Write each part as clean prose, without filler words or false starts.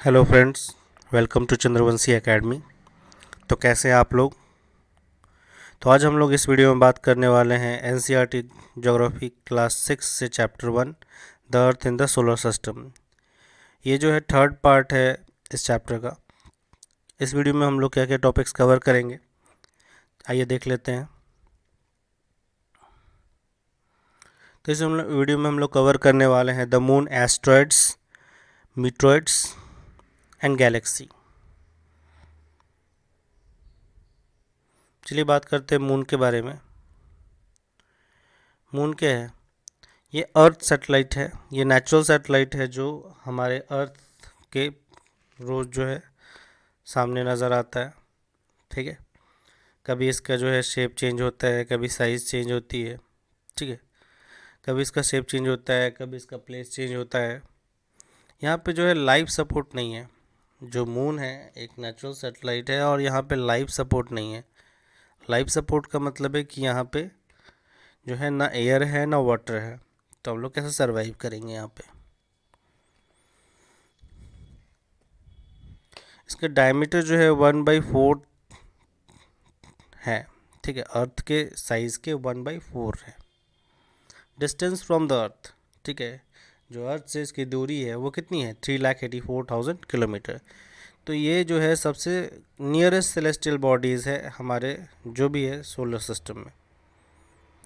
Hello friends, welcome to Chandravanshi academy. तो कैसे हैं आप लोग? तो आज हम लोग इस वीडियो में बात करने वाले हैं एनसीईआरटी ज्योग्राफी क्लास 6 से chapter 1 the earth in the solar system. ये जो है थर्ड पार्ट है इस चैप्टर का। इस वीडियो में हम लोग क्या क्या टॉपिक्स कवर करेंगे, आइए देख लेते हैं। तो इस वीडियो में हम लोग कवर करने वाले हैं the moon, asteroids, meteoroids and galaxy. चलिए बात करते हैं मून के बारे में। मून क्या है? ये अर्थ सैटेलाइट है। ये नेचुरल सैटेलाइट है जो हमारे अर्थ के रोज़ जो है सामने नज़र आता है। ठीक है, कभी इसका जो है शेप चेंज होता है, कभी साइज़ चेंज होती है। ठीक है, कभी इसका शेप चेंज होता है, कभी इसका प्लेस चेंज होता है। यहाँ पे जो है लाइव सपोर्ट नहीं है। जो मून है एक नेचुरल सैटेलाइट है और यहाँ पे लाइव सपोर्ट नहीं है। लाइव सपोर्ट का मतलब है कि यहाँ पे जो है ना एयर है ना वाटर है, तो हम लोग कैसे सरवाइव करेंगे यहाँ पे। इसका डायमीटर जो है 1/4 है। ठीक है, अर्थ के साइज़ के 1/4 है। डिस्टेंस फ्रॉम द अर्थ, ठीक है, जो अर्थ से इसकी दूरी है वो कितनी है? 3,84,000 किलोमीटर। तो ये जो है सबसे नियरेस्ट सेलेस्टियल बॉडीज़ है हमारे जो भी है सोलर सिस्टम में।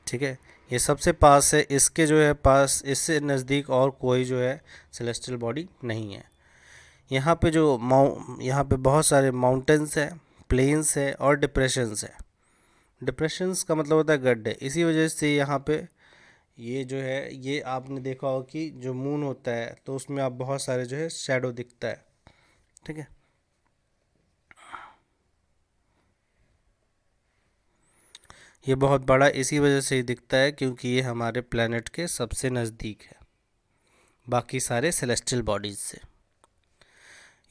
ठीक है, ये सबसे पास है। इसके जो है पास, इससे नज़दीक और कोई जो है सेलेस्टियल बॉडी नहीं है। यहाँ पे जो यहाँ पे बहुत सारे माउंटेन्स है, प्लेन्स है और डिप्रेशंस है। डिप्रेशंस का मतलब होता है गड्ढे। इसी वजह से यहाँ पे ये जो है, ये आपने देखा होगा कि जो मून होता है तो उसमें आप बहुत सारे जो है शैडो दिखता है। ठीक है, ये बहुत बड़ा इसी वजह से ही दिखता है क्योंकि ये हमारे प्लेनेट के सबसे नज़दीक है बाकी सारे सेलेस्टियल बॉडीज़ से।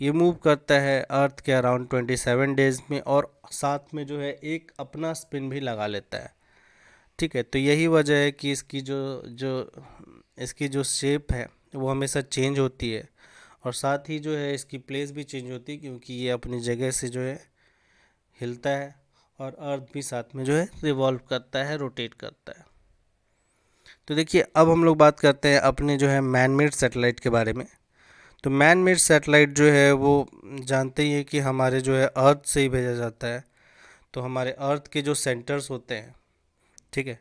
ये मूव करता है अर्थ के अराउंड 27 डेज़ में और साथ में जो है एक अपना स्पिन भी लगा लेता है। ठीक है, तो यही वजह है कि इसकी जो जो इसकी जो शेप है वो हमेशा चेंज होती है और साथ ही जो है इसकी प्लेस भी चेंज होती है क्योंकि ये अपनी जगह से जो है हिलता है और अर्थ भी साथ में जो है रिवॉल्व करता है, रोटेट करता है। तो देखिए, अब हम लोग बात करते हैं अपने जो है मैन मेड सैटेलाइट के बारे में। तो मैन मेड सैटेलाइट जो है वो जानते ही है कि हमारे जो है अर्थ से ही भेजा जाता है। तो हमारे अर्थ के जो सेंटर्स होते हैं, ठीक है,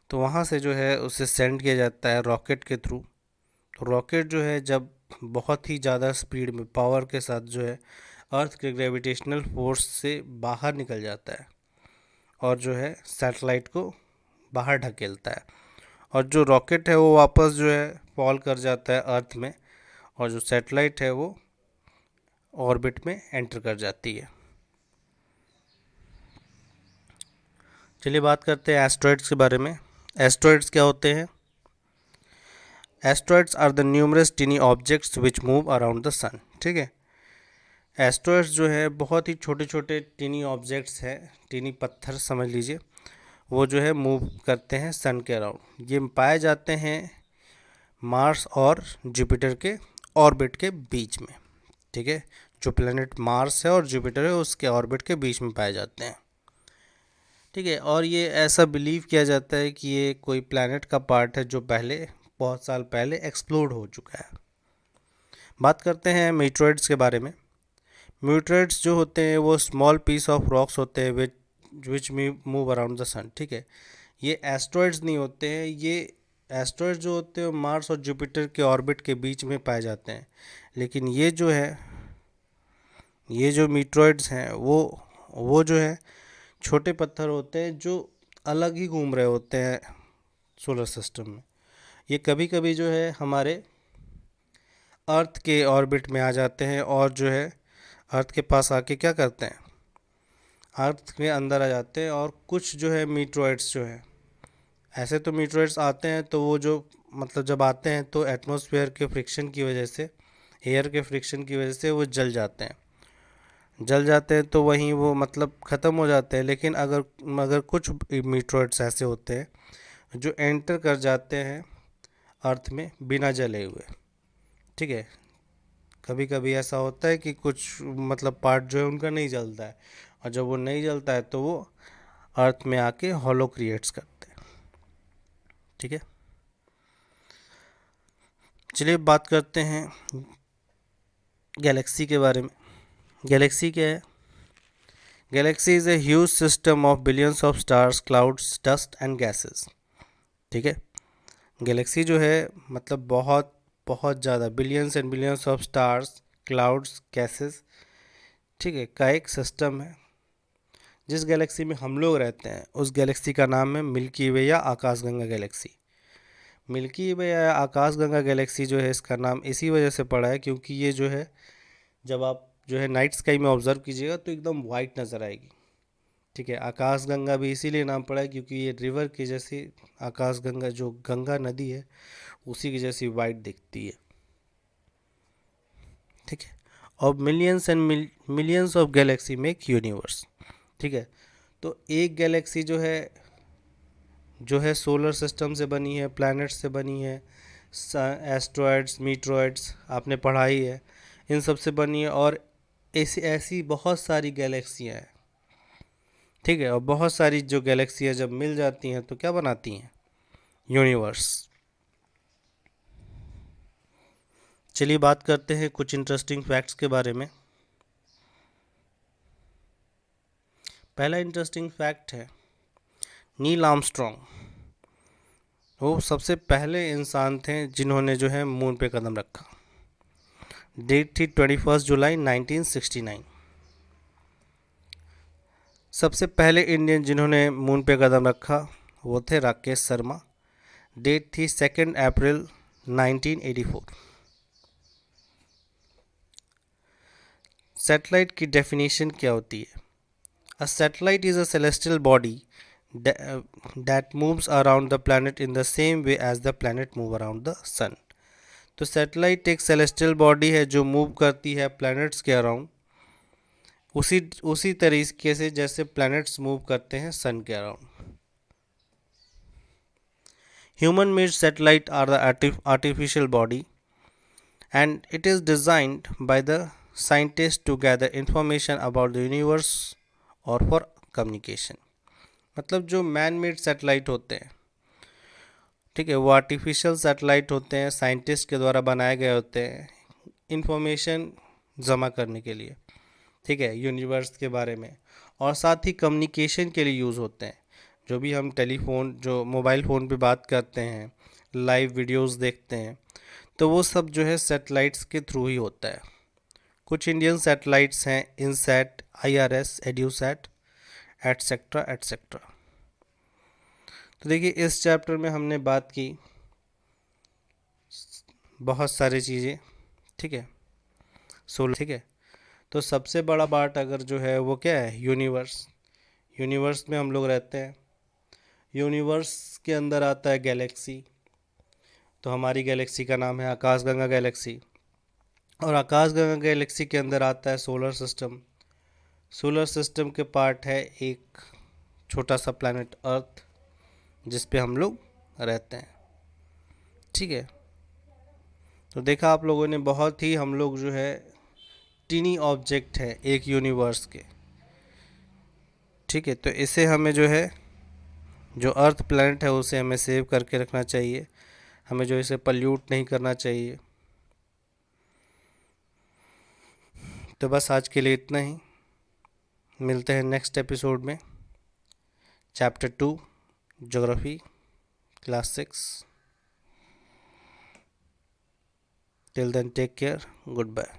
तो वहाँ से जो है उसे सेंड किया जाता है रॉकेट के थ्रू। तो रॉकेट जो है जब बहुत ही ज़्यादा स्पीड में पावर के साथ जो है अर्थ के ग्रेविटेशनल फोर्स से बाहर निकल जाता है और जो है सैटेलाइट को बाहर ढकेलता है और जो रॉकेट है वो वापस जो है फॉल कर जाता है अर्थ में और जो सैटेलाइट है वो ऑर्बिट में एंटर कर जाती है। चलिए बात करते हैं एस्ट्रॉइड्स के बारे में। एस्ट्रॉइड्स क्या होते हैं? Asteroids are the numerous tiny objects which move around the sun. ठीक है, एस्ट्रॉइड्स जो है बहुत ही छोटे छोटे टीनी ऑब्जेक्ट्स हैं, टीनी पत्थर समझ लीजिए, वो जो है मूव करते हैं सन के अराउंड। ये पाए जाते हैं मार्स और जुपिटर के ऑर्बिट के बीच में। ठीक है, जो प्लेनेट मार्स है और जुपिटर है उसके ऑर्बिट के बीच में पाए जाते हैं। ठीक है, और ये ऐसा बिलीव किया जाता है कि ये कोई प्लैनेट का पार्ट है जो पहले बहुत साल पहले एक्सप्लोड हो चुका है। बात करते हैं मीटरॉइड्स के बारे में। मीटरॉइड्स जो होते हैं वो स्मॉल पीस ऑफ रॉक्स होते हैं विच मूव अराउंड द सन। ठीक है, ये एस्ट्रॉइड्स नहीं होते हैं। ये एस्ट्रॉइड्स जो होते हैं मार्स और जुपिटर के ऑर्बिट के बीच में पाए जाते हैं, लेकिन ये जो है, ये जो मीटरॉइड्स हैं वो जो है छोटे पत्थर होते हैं जो अलग ही घूम रहे होते हैं सोलर सिस्टम में। ये कभी कभी जो है हमारे अर्थ के ऑर्बिट में आ जाते हैं और जो है अर्थ के पास आके क्या करते हैं, अर्थ के अंदर आ जाते हैं। और कुछ जो है मीटरॉइड्स जो है, ऐसे तो मीटरॉइड्स आते हैं तो वो जो मतलब जब आते हैं तो एटमॉस्फेयर के फ्रिक्शन की वजह से, एयर के फ्रिक्शन की वजह से वो जल जाते हैं तो वहीं वो मतलब ख़त्म हो जाते हैं। लेकिन अगर अगर कुछ मीटरॉइड्स ऐसे होते हैं जो एंटर कर जाते हैं अर्थ में बिना जले हुए। ठीक है, कभी कभी ऐसा होता है कि कुछ मतलब पार्ट जो है उनका नहीं जलता है, और जब वो नहीं जलता है तो वो अर्थ में आके हॉलो क्रिएट्स करते हैं। ठीक है, चलिए बात करते हैं गैलेक्सी के बारे में। गैलेक्सी क्या है? Galaxy is a huge system of billions of stars, clouds, dust and gases. ठीक है, गैलेक्सी जो है मतलब बहुत बहुत ज़्यादा billions and billions of stars, clouds, gases, ठीक है, का एक सिस्टम है। जिस गैलेक्सी में हम लोग रहते हैं उस गैलेक्सी का नाम है मिल्की वे या आकाशगंगा गैलेक्सी। मिल्की वे या आकाशगंगा गैलेक्सी जो है इसका नाम इसी वजह से पड़ा है क्योंकि ये जो है जब आप जो है नाइट स्काई में ऑब्जर्व कीजिएगा तो एकदम वाइट नज़र आएगी। ठीक है, आकाशगंगा भी इसीलिए नाम पड़ा है क्योंकि ये रिवर की जैसी, आकाशगंगा जो गंगा नदी है उसी की जैसी वाइट दिखती है। ठीक है, और millions and millions of Galaxy make universe. ठीक है, तो एक गैलेक्सी जो है सोलर सिस्टम से बनी है, प्लैनेट्स से बनी है, एस्ट्रॉयड्स, मीटरॉयड्स आपने पढ़ाई है, इन सब से बनी है, और ऐसी ऐसी बहुत सारी गैलेक्सियाँ हैं। ठीक है, और बहुत सारी जो गैलेक्सियाँ जब मिल जाती हैं तो क्या बनाती हैं? यूनिवर्स। चलिए बात करते हैं कुछ इंटरेस्टिंग फैक्ट्स के बारे में। पहला इंटरेस्टिंग फैक्ट है नील आर्मस्ट्रॉन्ग। वो सबसे पहले इंसान थे जिन्होंने जो है मून पे कदम रखा। डेट थी 21 जुलाई 1969। सबसे पहले इंडियन जिन्होंने मून पे कदम रखा वो थे राकेश शर्मा। डेट थी 2 अप्रैल 1984। सैटेलाइट की डेफिनेशन क्या होती है? A satellite is a celestial body that moves around the planet in the same way as the planet move around the sun। तो सैटेलाइट एक सेलेस्टियल बॉडी है जो मूव करती है प्लैनेट्स के अराउंड, उसी तरीके से जैसे प्लैनेट्स मूव करते हैं सन के around. Human made satellite are the artificial body and it is designed by the scientist to gather information about the universe और फॉर कम्युनिकेशन। मतलब जो मैन मेड सैटेलाइट होते हैं, ठीक है, वो आर्टिफिशियल सैटेलाइट होते हैं, साइंटिस्ट के द्वारा बनाए गए होते हैं इंफॉर्मेशन जमा करने के लिए, ठीक है, यूनिवर्स के बारे में, और साथ ही कम्युनिकेशन के लिए यूज़ होते हैं। जो भी हम टेलीफोन, जो मोबाइल फ़ोन पे बात करते हैं, लाइव वीडियोस देखते हैं, तो वो सब जो है सैटेलाइट्स के थ्रू ही होता है। कुछ इंडियन सैटेलाइट्स हैं इनसैट, IRS, एड्यूसैट, एटसेट्रा एटसेट्रा। तो देखिए इस चैप्टर में हमने बात की बहुत सारी चीज़ें, ठीक है, ठीक है। तो सबसे बड़ा पार्ट अगर जो है वो क्या है? यूनिवर्स। यूनिवर्स में हम लोग रहते हैं। यूनिवर्स के अंदर आता है गैलेक्सी। तो हमारी गैलेक्सी का नाम है आकाशगंगा गैलेक्सी, और आकाशगंगा गैलेक्सी के अंदर आता है सोलर सिस्टम। सोलर सिस्टम के पार्ट है एक छोटा सा प्लैनेट अर्थ जिस पे हम लोग रहते हैं। ठीक है, तो देखा आप लोगों ने, बहुत ही हम लोग जो है टीनी ऑब्जेक्ट है एक यूनिवर्स के। ठीक है, तो इसे हमें जो है, जो अर्थ प्लैनेट है उसे हमें सेव करके रखना चाहिए, हमें जो इसे पल्यूट नहीं करना चाहिए। तो बस आज के लिए इतना ही, मिलते हैं नेक्स्ट एपिसोड में। Chapter 2 geography, class 6। Till then, take care. Goodbye.